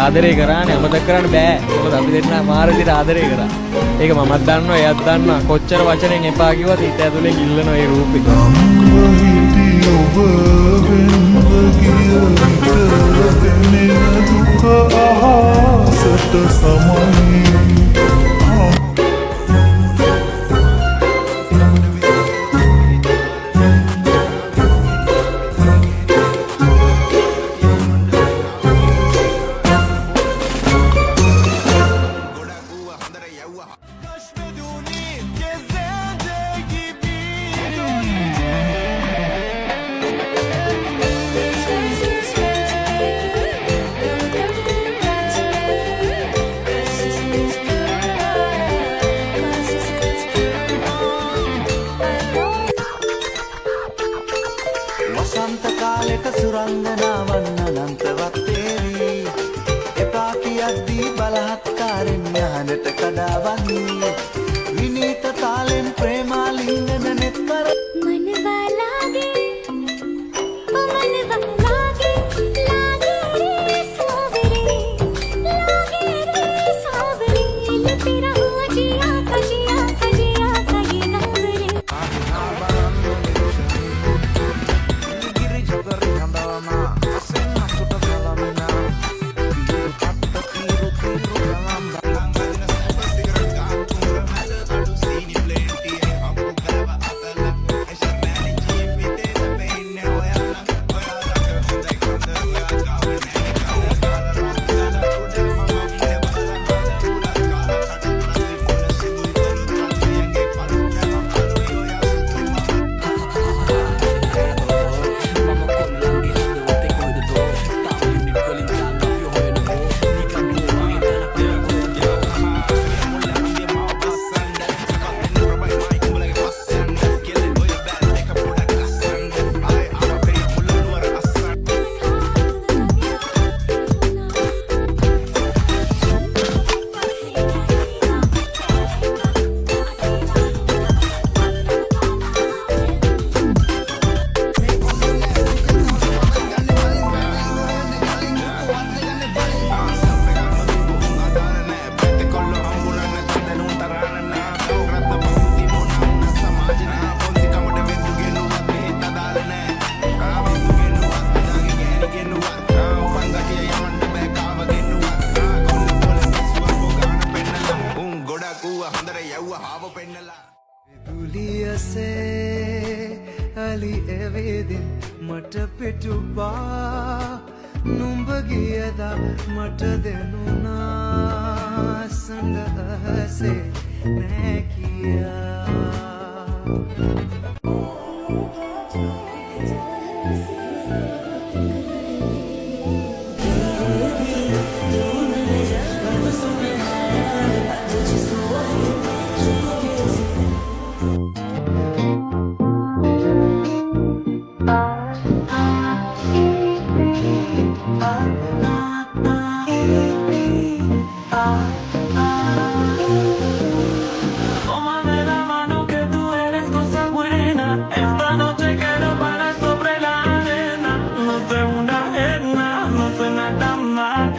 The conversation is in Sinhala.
ආදරේ කරානේ අමතක කරන්න බෑ. මොකද අපි දෙන්න මාර විදිහට ආදරේ කරා. ඒක මමත් දන්නවා එයාත් දන්නවා. කොච්චර වචනෙන් එපා කිව්වත් හිත ඇතුලේ ගිල්ලනවා ඒ රූපේ. වසන්ත කාලෙක සුරංගනාවන් අනන්තවත් වේවි එපා කියද්දී බලහත්කාරෙන් යහනට කඩාවන්නේ විනීත තාලෙන් ප්‍රේමාලිංගන නෙත් කර मनवा लागे ओ मनवा लागे रे सावरे लुटी रहूं जिया का ये गावरे දුලියසේ අලි එවේදින් මට පිටුපා නුඹ ගියදා මට දෙනුනා සඳහසේ නෑ කියා Tómame la mano que tú eres cosa buena. Esta noche quiero parar sobre la arena. No sé una arena, no sé nada más.